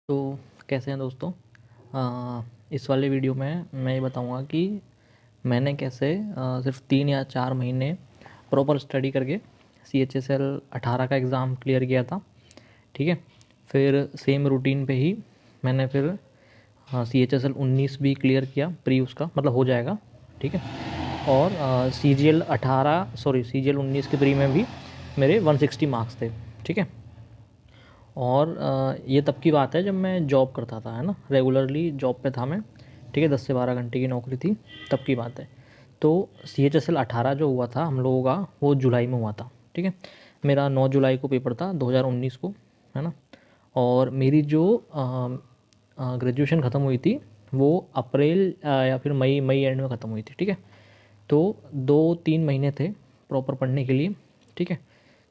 तो कैसे हैं दोस्तों। इस वाले वीडियो में मैं ये बताऊंगा कि मैंने कैसे सिर्फ 3 या 4 महीने प्रॉपर स्टडी करके CHSL 18 का एग्ज़ाम क्लियर किया था। ठीक है, फिर सेम रूटीन पे ही मैंने फिर CHSL 19 भी क्लियर किया, प्री उसका मतलब हो जाएगा। ठीक है, और CGL 19 के प्री में भी मेरे 160 मार्क्स थे। ठीक है, और ये तब की बात है जब मैं जॉब करता था, है ना, रेगुलरली जॉब पे था मैं। ठीक है, 10 से 12 घंटे की नौकरी थी, तब की बात है। तो CHSL 18 जो हुआ था हम लोगों का, वो जुलाई में हुआ था। ठीक है, मेरा 9 जुलाई को पेपर था 2019 को, है ना। और मेरी जो ग्रेजुएशन ख़त्म हुई थी वो अप्रैल या फिर मई एंड में ख़त्म हुई थी। ठीक है, तो 2-3 महीने थे प्रॉपर पढ़ने के लिए। ठीक है,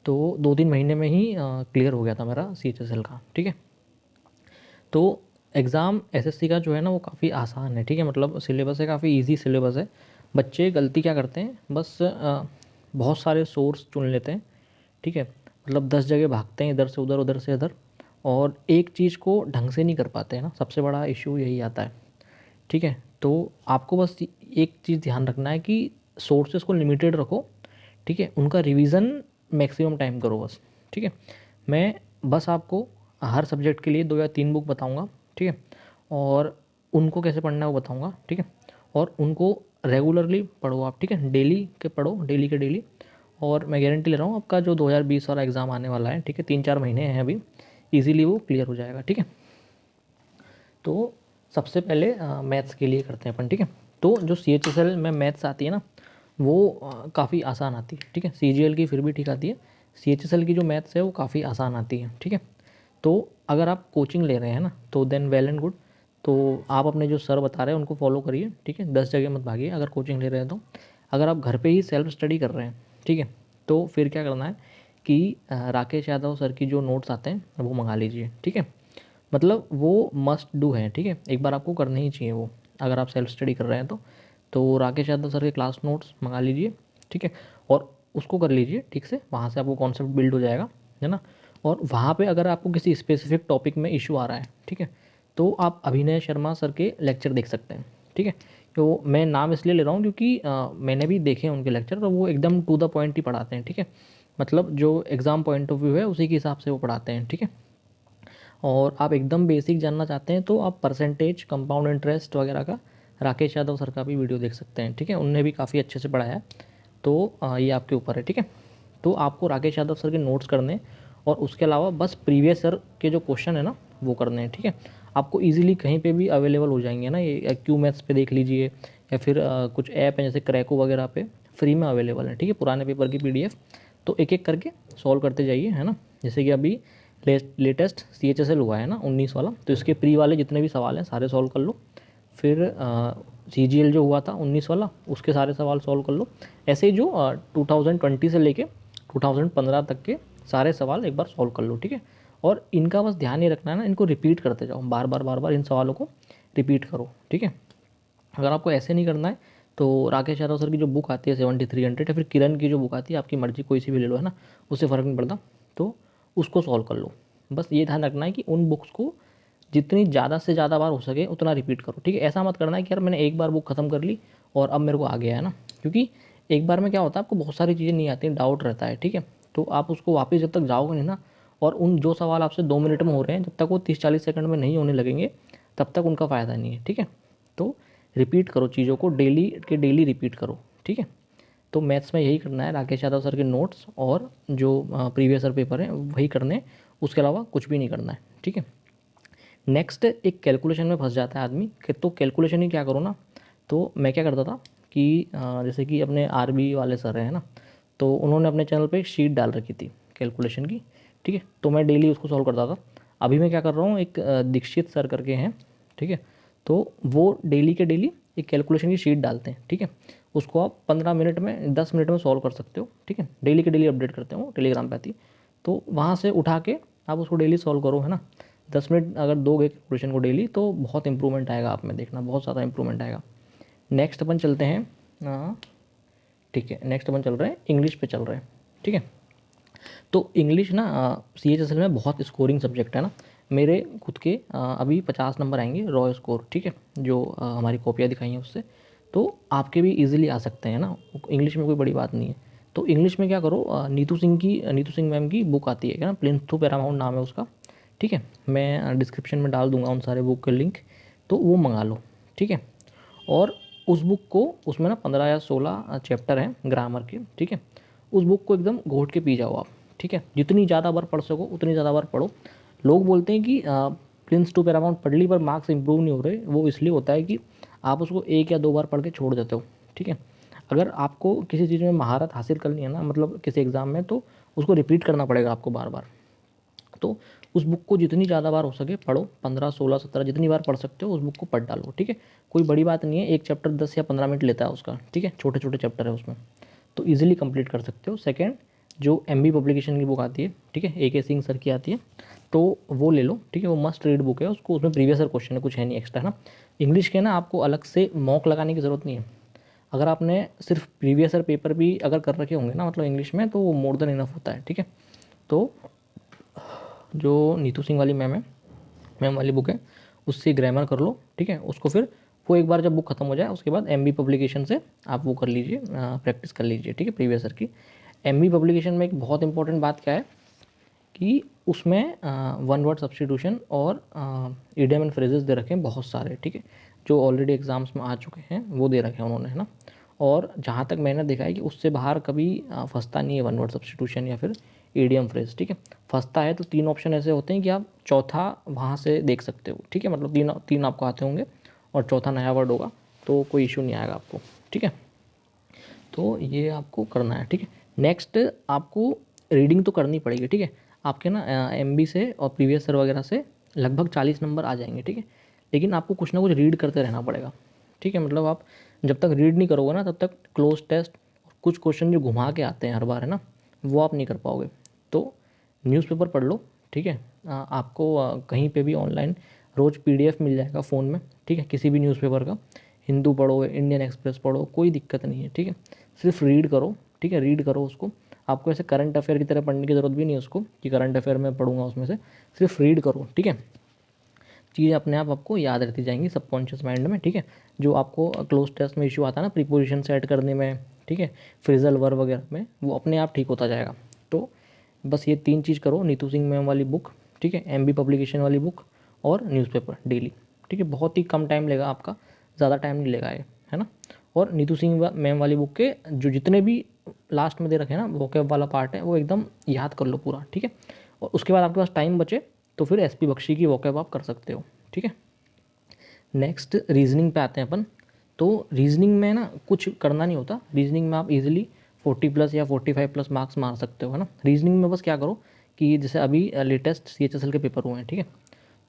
तो 2-3 महीने में ही क्लियर हो गया था मेरा CHSL का। ठीक है, तो एग्ज़ाम SSC का जो है ना वो काफ़ी आसान है। ठीक है, मतलब सिलेबस है, काफ़ी इजी सिलेबस है। बच्चे गलती क्या करते हैं, बस बहुत सारे सोर्स चुन लेते हैं। ठीक है, मतलब 10 जगह भागते हैं, इधर से उधर उधर से इधर, और एक चीज़ को ढंग से नहीं कर पाते हैं ना, सबसे बड़ा इशू यही आता है। ठीक है, तो आपको बस एक चीज़ ध्यान रखना है कि सोर्सेज को लिमिटेड रखो। ठीक है, उनका रिवीजन मैक्सिमम टाइम करो बस। ठीक है, मैं बस आपको हर सब्जेक्ट के लिए 2 या 3 बुक बताऊंगा। ठीक है, और उनको कैसे पढ़ना है वो बताऊंगा। ठीक है, और उनको रेगुलरली पढ़ो आप। ठीक है, डेली के पढ़ो, डेली के डेली। और मैं गारंटी ले रहा हूँ आपका जो 2020 वाला एग्ज़ाम आने वाला है, ठीक है, 3-4 महीने हैं अभी, इजीली वो क्लियर हो जाएगा। ठीक है, तो सबसे पहले मैथ्स के लिए करते हैं अपन। ठीक है, तो जो CHSL में मैथ्स आती है ना वो काफ़ी आसान आती है। ठीक है, CGL की फिर भी ठीक आती है, CHSL की जो मैथ्स है वो काफ़ी आसान आती है। ठीक है, तो अगर आप कोचिंग ले रहे हैं ना तो देन वेल एंड गुड। तो आप अपने जो सर बता रहे हैं उनको फॉलो करिए। ठीक है, 10 जगह मत भागिए अगर कोचिंग ले रहे हैं तो। अगर आप घर पे ही सेल्फ स्टडी कर रहे हैं, ठीक है, तो फिर क्या करना है कि राकेश यादव सर की जो नोट्स आते हैं वो मंगा लीजिए। ठीक है, मतलब वो मस्ट डू है। ठीक है, एक बार आपको करना ही चाहिए वो, अगर आप सेल्फ स्टडी कर रहे हैं तो राकेश यादव सर के क्लास नोट्स मंगा लीजिए। ठीक है, और उसको कर लीजिए ठीक से, वहाँ से आपको कॉन्सेप्ट बिल्ड हो जाएगा, है ना। और वहाँ पे अगर आपको किसी स्पेसिफिक टॉपिक में इशू आ रहा है, ठीक है, तो आप अभिनय शर्मा सर के लेक्चर देख सकते हैं। ठीक है, तो मैं नाम इसलिए ले रहा हूँ क्योंकि मैंने भी देखे हैं उनके लेक्चर, तो वो एकदम टू द पॉइंट ही पढ़ाते हैं। ठीक है, मतलब जो एग्ज़ाम पॉइंट ऑफ व्यू है उसी के हिसाब से वो पढ़ाते हैं। ठीक है, और आप एकदम बेसिक जानना चाहते हैं तो आप परसेंटेज, कंपाउंड इंटरेस्ट वगैरह का राकेश यादव सर का भी वीडियो देख सकते हैं। ठीक है, उनने भी काफ़ी अच्छे से पढ़ाया है। तो ये आपके ऊपर है। ठीक है, तो आपको राकेश यादव सर के नोट्स करने हैं, और उसके अलावा बस प्रीवियस ईयर के जो क्वेश्चन है ना वो करने हैं। ठीक है, आपको इजीली कहीं पे भी अवेलेबल हो जाएंगे ना, ये क्यू मैथ्स पे देख लीजिए, या फिर कुछ ऐप हैं जैसे क्रैको वगैरह पे फ्री में अवेलेबल है। ठीक है, पुराने पेपर की PDF, तो एक एक करके सॉल्व करते जाइए, है ना। जैसे कि अभी लेटेस्ट CHSL हुआ है ना 19 वाला, तो इसके प्री वाले जितने भी सवाल हैं सारे सॉल्व कर लो। फिर CGL जो हुआ था 19 वाला, उसके सारे सवाल सॉल्व कर लो। ऐसे ही जो 2020 से लेके 2015 तक के सारे सवाल एक बार सॉल्व कर लो। ठीक है, और इनका बस ध्यान ये रखना है ना, इनको रिपीट करते जाओ, बार बार इन सवालों को रिपीट करो। ठीक है, अगर आपको ऐसे नहीं करना है तो राकेश यादव सर की जो बुक आती है 7300, या फिर किरण की जो बुक आती है, आपकी मर्जी कोई सी भी ले लो, है ना, उससे फ़र्क नहीं पड़ता, तो उसको सॉल्व कर लो। बस ये ध्यान रखना है कि उन बुक्स को जितनी ज़्यादा से ज़्यादा बार हो सके उतना रिपीट करो। ठीक है, ऐसा मत करना है कि यार मैंने एक बार बुक ख़त्म कर ली और अब मेरे को आ गया, है ना, क्योंकि एक बार में क्या होता है, आपको बहुत सारी चीज़ें नहीं आती, डाउट रहता है। ठीक है, तो आप उसको वापस जब तक जाओगे नहीं ना, और उन जो सवाल आपसे 2 मिनट में हो रहे हैं जब तक वो 30-40 सेकंड में नहीं होने लगेंगे तब तक उनका फ़ायदा नहीं है। ठीक है, तो रिपीट करो चीज़ों को, डेली के डेली रिपीट करो। ठीक है, तो मैथ्स में यही करना है, राकेश यादव सर के नोट्स और जो प्रीवियस ईयर पेपर हैं वही करने हैं, उसके अलावा कुछ भी नहीं करना है। ठीक है, नेक्स्ट एक कैलकुलेशन में फंस जाता है आदमी कि तो कैलकुलेशन ही क्या करो ना। तो मैं क्या करता था कि जैसे कि अपने RB वाले सर हैं ना, तो उन्होंने अपने चैनल पे एक शीट डाल रखी थी कैलकुलेशन की। ठीक है, तो मैं डेली उसको सॉल्व करता था। अभी मैं क्या कर रहा हूँ, एक दीक्षित सर करके हैं, ठीक है, तो वो डेली के डेली एक कैलकुलेशन की शीट डालते हैं। ठीक है, उसको आप 15 मिनट में, 10 मिनट में सॉल्व कर सकते हो। ठीक है, डेली के डेली अपडेट करते हो, टेलीग्राम पे आती है, तो वहाँ से उठा के आप उसको डेली सॉल्व करो, है ना। 10 मिनट अगर दोगे कैलकुलेशन को डेली तो बहुत इंप्रूवमेंट आएगा, आप में देखना बहुत ज़्यादा इंप्रूवमेंट आएगा। नेक्स्ट अपन चलते हैं, ठीक है, नेक्स्ट अपन चल रहे हैं इंग्लिश पे चल रहे हैं। ठीक है, तो इंग्लिश ना CHSL में बहुत स्कोरिंग सब्जेक्ट है ना। मेरे खुद के अभी 50 नंबर आएंगे रॉ स्कोर, ठीक है, जो हमारी कॉपियाँ दिखाई हैं उससे, तो आपके भी इजीली आ सकते हैं ना, इंग्लिश में कोई बड़ी बात नहीं है। तो इंग्लिश में क्या करो, नीतू सिंह मैम की बुक आती है क्या ना, प्लिंथ टू पैरामाउंट नाम है उसका, ठीक है, मैं डिस्क्रिप्शन में डाल दूंगा उन सारे बुक के लिंक, तो वो मंगा लो, ठीक है। और उस बुक को, उसमें ना 15 या 16 चैप्टर हैं ग्रामर के, ठीक है, उस बुक को एकदम घोट के पी जाओ आप, ठीक है, जितनी ज़्यादा बार पढ़ सको उतनी ज़्यादा बार पढ़ो। लोग बोलते हैं कि प्रिंस टू पैरामाउंट पढ़ ली पर मार्क्स इंप्रूव नहीं हो रहे, वो इसलिए होता है कि आप उसको 1 या 2 बार पढ़ के छोड़ देते हो, ठीक है। अगर आपको किसी चीज़ में महारत हासिल करनी है ना, मतलब किसी एग्ज़ाम में, तो उसको रिपीट करना पड़ेगा आपको बार बार। तो उस बुक को जितनी ज़्यादा बार हो सके पढ़ो, 15, 16, 17 जितनी बार पढ़ सकते हो उस बुक को पढ़ डालो, ठीक है। कोई बड़ी बात नहीं है, एक चैप्टर 10 या 15 मिनट लेता है उसका, ठीक है, छोटे छोटे चैप्टर है उसमें, तो ईजिली कंप्लीट कर सकते हो। सेकेंड, जो एमबी पब्लिकेशन की बुक आती है, ठीक है, AK सिंह सर की आती है, तो वो ले लो, ठीक है, वो मस्ट रीड बुक है, उसको, उसमें प्रीवियस ईयर क्वेश्चन है, कुछ है नहीं एक्स्ट्रा, है ना। इंग्लिश के ना आपको अलग से मॉक लगाने की ज़रूरत नहीं है, अगर आपने सिर्फ प्रीवियस ईयर पेपर भी अगर कर रखे होंगे ना, मतलब इंग्लिश में, तो वो मोर देन इनफ होता है, ठीक है। तो जो नीतू सिंह वाली मैम वाली बुक है, उससे ग्रामर कर लो, ठीक है, उसको फिर वो एक बार जब बुक खत्म हो जाए उसके बाद एमबी पब्लिकेशन से आप वो कर लीजिए, प्रैक्टिस कर लीजिए, ठीक है, प्रीवियस ईयर की। एमबी पब्लिकेशन में एक बहुत इंपॉर्टेंट बात क्या है कि उसमें वन वर्ड सब्स्टिट्यूशन और इडियम एंड फ्रेजेस दे रखे हैं बहुत सारे, ठीक है, जो ऑलरेडी एग्जाम्स में आ चुके हैं वो दे रखे हैं उन्होंने, है ना। और जहाँ तक मैंने देखा है कि उससे बाहर कभी फंसता नहीं है वन वर्ड सब्स्टिट्यूशन या फिर ईडियम फ्रेज, ठीक है। फंसता है तो 3 ऑप्शन ऐसे होते हैं कि आप चौथा वहाँ से देख सकते हो, ठीक है, मतलब तीन आपको आते होंगे और चौथा नया वर्ड होगा, तो कोई इशू नहीं आएगा आपको, ठीक है। तो ये आपको करना है, ठीक है। नेक्स्ट, आपको रीडिंग तो करनी पड़ेगी, ठीक है, आपके ना एमबी से और प्रीवियस ईयर वगैरह से लगभग 40 नंबर आ जाएंगे, ठीक है, लेकिन आपको कुछ ना कुछ रीड करते रहना पड़ेगा, ठीक है। मतलब आप जब तक रीड नहीं करोगे ना, तब तक क्लोज टेस्ट, कुछ क्वेश्चन जो घुमा के आते हैं हर बार, है ना, वो आप नहीं कर पाओगे। तो न्यूज़पेपर पढ़ लो, ठीक है, आपको कहीं पे भी ऑनलाइन रोज़ PDF मिल जाएगा फ़ोन में, ठीक है, किसी भी न्यूज़पेपर का, हिंदू पढ़ो, इंडियन एक्सप्रेस पढ़ो, कोई दिक्कत नहीं है, ठीक है, सिर्फ रीड करो, ठीक है, रीड करो उसको। आपको ऐसे करंट अफेयर की तरह पढ़ने की ज़रूरत भी नहीं है उसको, कि करंट अफेयर में पढ़ूंगा उसमें से, सिर्फ रीड करो, ठीक है। चीज़ें अपने आप आपको याद रहती जाएंगी सबकॉन्शियस माइंड में, ठीक है। जो आपको क्लोज टेस्ट में इशू आता है ना प्रीपोजिशन सेट करने में, ठीक है, फ्रेजल वर्ब वगैरह में, वो अपने आप ठीक होता जाएगा। तो बस ये 3 चीज़ करो, नीतू सिंह मैम वाली बुक, ठीक है, एमबी पब्लिकेशन वाली बुक और न्यूज़पेपर डेली, ठीक है, बहुत ही कम टाइम लेगा आपका, ज़्यादा टाइम नहीं लेगा ये, है ना। और नीतू सिंह मैम वाली बुक के जो जितने भी लास्ट में दे रखे हैं ना वोकैब वाला पार्ट है, वो एकदम याद कर लो पूरा, ठीक है। और उसके बाद आपके पास टाइम बचे तो फिर SP बख्शी की वोकैब आप कर सकते हो, ठीक है। नेक्स्ट रीजनिंग पे आते हैं अपन। तो रीजनिंग में ना कुछ करना नहीं होता, रीजनिंग में आप इजीली 40+ या 45+ मार्क्स मार सकते हो, है ना। रीजनिंग में बस क्या करो कि जैसे अभी लेटेस्ट CHSL के पेपर हुए हैं, ठीक है,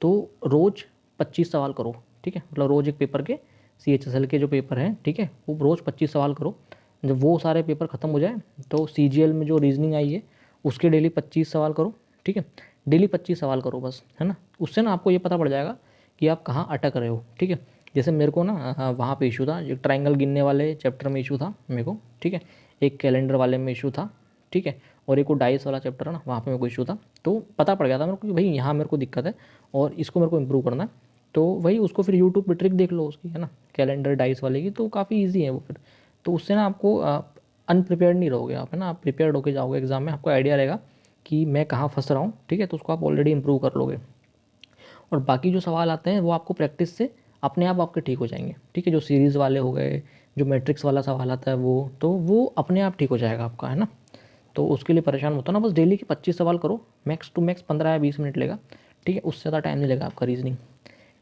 तो रोज़ 25 सवाल करो, ठीक है, मतलब रोज़ एक पेपर के, CHSL के जो पेपर हैं, ठीक है, वो रोज़ 25 सवाल करो। जब वो सारे पेपर ख़त्म हो जाए तो CGL में जो रीजनिंग आई है उसके डेली 25 सवाल करो, ठीक है, डेली 25 सवाल करो बस, है ना। उससे ना आपको ये पता पड़ जाएगा कि आप कहाँ अटक रहे हो, ठीक है। जैसे मेरे को ना वहाँ पे इशू था, जो ट्रायंगल गिनने वाले चैप्टर में इशू था मेरे को, ठीक है, एक कैलेंडर वाले में इशू था, ठीक है, और एक वो डाइस वाला चैप्टर है ना, वहाँ पे मेरे को इशू था। तो पता पड़ गया था मेरे को कि भाई यहाँ मेरे को दिक्कत है और इसको मेरे को इम्प्रूव करना है। तो वही उसको फिर यूट्यूब पे ट्रिक देख लो उसकी, है ना, कैलेंडर डाइस वाले की, तो काफ़ी ईजी है वो फिर। तो उससे ना आपको अनप्रिपेयर्ड नहीं रहोगे आप, है ना, आप प्रिपेयर्ड होकर जाओगे एग्जाम में, आपको आइडिया रहेगा कि मैं कहाँ फंस रहा हूँ, ठीक है, तो उसको आप ऑलरेडी इंप्रूव कर लोगे। और बाकी जो सवाल आते हैं वो आपको प्रैक्टिस से अपने आप आपके ठीक हो जाएंगे, ठीक है, जो सीरीज़ वाले हो गए, जो मैट्रिक्स वाला सवाल आता है वो, तो वो अपने आप ठीक हो जाएगा आपका, है ना। तो उसके लिए परेशान मत हो ना, बस डेली के 25 सवाल करो, मैक्स टू मैक्स 15 या 20 मिनट लेगा, ठीक है, उससे ज़्यादा टाइम नहीं लेगा आपका रीजनिंग।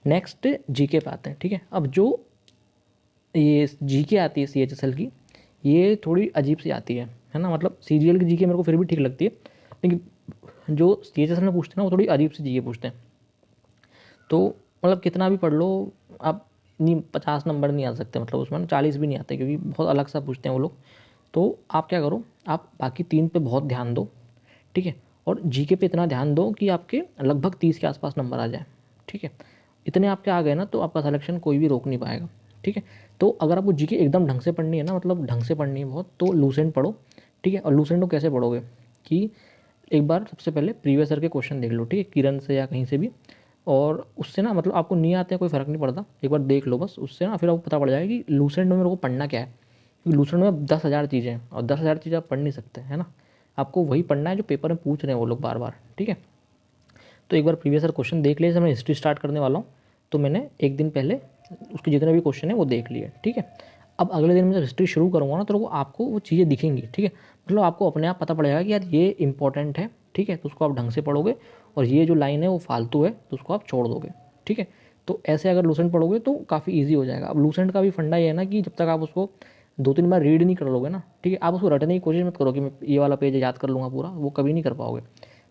नेक्स्ट GK पे आते हैं, ठीक है। अब जो ये GK आती है CHSL की, ये थोड़ी अजीब सी आती है ना, मतलब CGL की GK मेरे को फिर भी ठीक लगती है, लेकिन जो CHSL में पूछते हैं ना वो थोड़ी अजीब सी GK पूछते हैं। तो मतलब कितना भी पढ़ लो आप, नहीं 50 नंबर नहीं आ सकते, मतलब उसमें 40 भी नहीं आते, क्योंकि बहुत अलग सा पूछते हैं वो लोग। तो आप क्या करो, आप बाकी 3 पे बहुत ध्यान दो, ठीक है, और GK पे इतना ध्यान दो कि आपके लगभग 30 के आसपास नंबर आ जाए, ठीक है। इतने आपके आ गए ना तो आपका सिलेक्शन कोई भी रोक नहीं पाएगा, ठीक है। तो अगर आपको GK एकदम ढंग से पढ़नी है ना, मतलब ढंग से पढ़नी है बहुत, तो लूसेंट पढ़ो, ठीक है। और लूसेंट को कैसे पढ़ोगे कि एक बार सबसे पहले प्रीवियस ईयर के क्वेश्चन देख लो, ठीक है, किरण से या कहीं से भी, और उससे ना मतलब आपको नहीं आते हैं कोई फ़र्क नहीं पड़ता, एक बार देख लो बस, उससे ना फिर आपको पता पड़ जाएगा कि लूसेंट में मेरे को पढ़ना क्या है, क्योंकि लूसेंट में 10,000 चीज़ें हैं और 10,000 चीज़ें आप पढ़ नहीं सकते, है ना। आपको वही पढ़ना है जो पेपर में पूछ रहे हैं वो लोग बार बार, ठीक है। तो एक बार प्रीवियस ईयर क्वेश्चन देख लिए, जैसे मैं हिस्ट्री स्टार्ट करने वाला हूँ तो मैंने एक दिन पहले उसके जितने भी क्वेश्चन हैं वो देख लिए, ठीक है। अब अगले दिन मैं जब हिस्ट्री शुरू करूँगा ना तो आपको वो चीज़ें दिखेंगी, ठीक है, मतलब आपको अपने आप पता पड़ेगा कि यार ये इंपॉर्टेंट है, ठीक है, तो उसको आप ढंग से पढ़ोगे, और ये जो लाइन है वो फालतू है तो उसको आप छोड़ दोगे, ठीक है। तो ऐसे अगर लूसेंट पढ़ोगे तो काफ़ी ईजी हो जाएगा। अब लूसेंट का भी फंडा ये है ना कि जब तक आप उसको 2-3 बार रीड नहीं कर लोगे ना, ठीक है, आप उसको रटने की कोशिश मत करो कि मैं ये वाला पेज याद कर लूँगा पूरा, वो कभी नहीं कर पाओगे।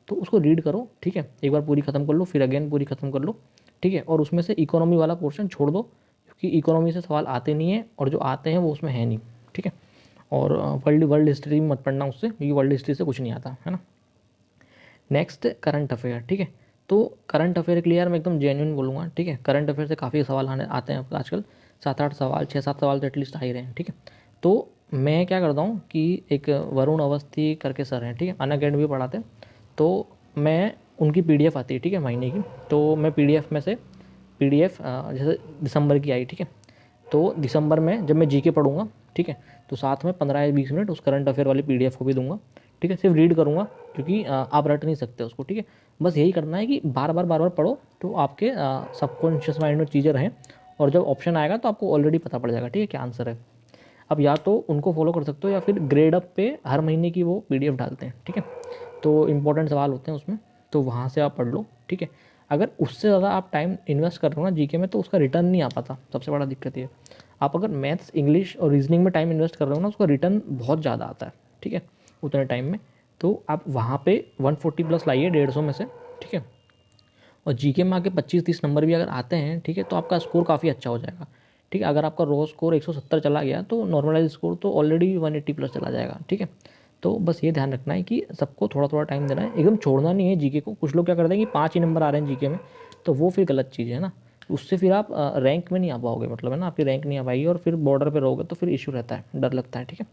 तो उसको रीड करो, ठीक है, एक बार पूरी ख़त्म कर लो, फिर अगेन पूरी ख़त्म कर लो, ठीक है, और उसमें से इकोनॉमी वाला पोर्शन छोड़ दो, क्योंकि इकोनॉमी से सवाल आते नहीं हैं और जो आते हैं वो उसमें है नहीं, ठीक है। और वर्ल्ड हिस्ट्री मत पढ़ना उससे, क्योंकि वर्ल्ड हिस्ट्री से कुछ नहीं आता, है ना। नेक्स्ट करंट अफेयर, ठीक है। तो करंट अफेयर के लिए यार मैं एकदम जेन्युइन बोलूँगा, ठीक है, करंट अफेयर से काफ़ी सवाल आते हैं आजकल, 7-8 सवाल, 6-7 सवाल तो एटलीस्ट आ ही रहे हैं, ठीक है। तो मैं क्या करता हूँ कि एक वरुण अवस्थी करके सर हैं, ठीक है, अनअकैडमी पढ़ाते हैं, तो मैं उनकी पीडीएफ आती है, ठीक है, महीने की, तो मैं पीडीएफ में से पीडीएफ जैसे दिसंबर की आई, ठीक है, तो दिसंबर में जब मैं जीके पढ़ूंगा, ठीक है, तो साथ में 15 या 20 मिनट उस करंट अफेयर वाली पीडीएफ को भी दूंगा, ठीक है, सिर्फ रीड करूंगा, क्योंकि आप रट नहीं सकते उसको, ठीक है। बस यही करना है कि बार बार पढ़ो तो आपके सबकॉन्शियस माइंड में चीज़ें रहें, और जब ऑप्शन आएगा तो आपको ऑलरेडी पता पड़ जाएगा, ठीक है, क्या आंसर है। अब या तो उनको फॉलो कर सकते हो या फिर ग्रेड अप पे हर महीने की वो पीडीएफ डालते हैं, ठीक है, तो इंपॉर्टेंट सवाल होते हैं उसमें, तो वहाँ से आप पढ़ लो, ठीक है। अगर उससे ज़्यादा आप टाइम इन्वेस्ट कर रहे हो ना जीके में तो उसका रिटर्न नहीं आ पाता, सबसे बड़ा दिक्कत ये। आप अगर मैथ्स, इंग्लिश और रीजनिंग में टाइम इन्वेस्ट कर रहे हो ना, उसका रिटर्न बहुत ज़्यादा आता है, ठीक है, उतने टाइम में। तो आप वहाँ पे 140 प्लस लाइए 150 में से, ठीक है, और जीके में आके 25-30 नंबर भी अगर आते हैं, ठीक है, तो आपका स्कोर काफ़ी अच्छा हो जाएगा, ठीक है। अगर आपका रो स्कोर 170 चला गया तो नॉर्मलाइज स्कोर तो ऑलरेडी 180 प्लस चला जाएगा, ठीक है। तो बस ये ध्यान रखना है कि सबको थोड़ा थोड़ा टाइम देना है, एकदम छोड़ना नहीं है जीके को। कुछ लोग क्या करते हैं कि 5 ही नंबर आ रहे हैं जीके में, तो वो फिर गलत चीज़ है ना, उससे फिर आप रैंक में नहीं आ पाओगे, मतलब है ना, आपकी रैंक नहीं आ पाएगी और फिर बॉर्डर पे रहोगे तो फिर इशू रहता है, डर लगता है, ठीक है।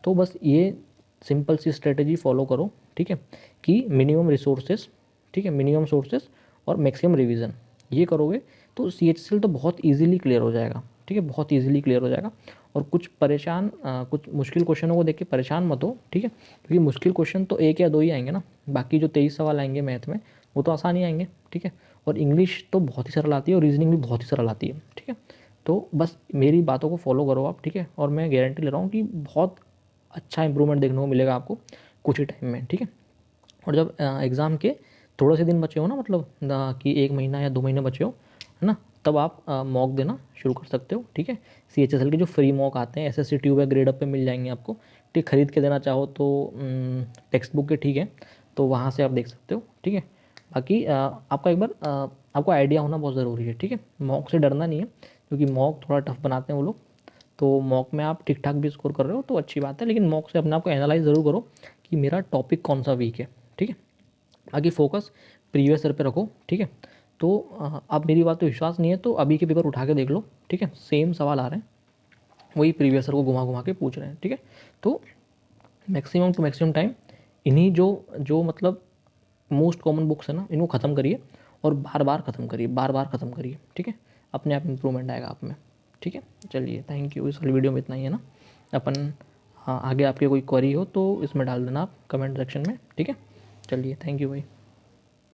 तो बस ये सिंपल सी स्ट्रेटेजी फॉलो करो, ठीक है, कि मिनिमम रिसोर्सेज, ठीक है, मिनिमम सोर्सेज और मैक्सिमम रिवीजन, ये करोगे तो CHSL तो बहुत इजीली क्लियर हो जाएगा, ठीक है, बहुत इजीली क्लियर हो जाएगा। और कुछ कुछ मुश्किल क्वेश्चनों को देख के परेशान मत हो, ठीक है, क्योंकि मुश्किल क्वेश्चन तो 1 या 2 ही आएंगे ना, बाकी जो 23 सवाल आएंगे मैथ में वो तो आसान ही आएंगे, ठीक है। और इंग्लिश तो बहुत ही सरल आती है और रीजनिंग भी बहुत ही सरल आती है, ठीक है। तो बस मेरी बातों को फॉलो करो आप, ठीक है, और मैं गारंटी ले रहा हूँ कि बहुत अच्छा इंप्रूवमेंट देखने को मिलेगा आपको कुछ ही टाइम में, ठीक है। और जब एग्ज़ाम के थोड़े से दिन बचे हो ना, मतलब कि 1 महीना या 2 महीने बचे हो, है ना, तब आप मॉक देना शुरू कर सकते हो, ठीक है। CHSL के जो फ्री मॉक आते हैं SSC ट्यूब या ग्रेड अप पे मिल जाएंगे आपको, ठीक, खरीद के देना चाहो तो टेक्स्ट बुक के, ठीक है, तो वहाँ से आप देख सकते हो, ठीक है। बाकी आपका एक बार आपको आइडिया होना बहुत ज़रूरी है, ठीक है, मॉक से डरना नहीं है, क्योंकि मॉक थोड़ा टफ बनाते हैं वो लोग, तो मॉक में आप ठीक ठाक भी स्कोर कर रहे हो तो अच्छी बात है, लेकिन मॉक से अपने आप को एनालाइज ज़रूर करो कि मेरा टॉपिक कौन सा वीक है, ठीक है। बाकी फोकस प्रीवियस ईयर पे रखो, ठीक है। तो अब मेरी बात पे विश्वास नहीं है तो अभी के पेपर उठा के देख लो, ठीक है, सेम सवाल आ रहे हैं, वही प्रीवियस ईयर को घुमा घुमा के पूछ रहे हैं, ठीक है। तो मैक्सिमम टू मैक्सिमम टाइम इन्हीं जो जो मतलब मोस्ट कॉमन बुक्स है ना, इनको ख़त्म करिए और बार बार ख़त्म करिए, बार बार ख़त्म करिए, ठीक है, अपने आप इंप्रूवमेंट आएगा आप में, ठीक है। चलिए, थैंक यू, इस वाली वीडियो में इतना ही है ना अपन। हाँ, आगे आपके कोई क्वेरी हो तो इसमें डाल देना आप कमेंट सेक्शन में, ठीक है। चलिए, थैंक यू भाई।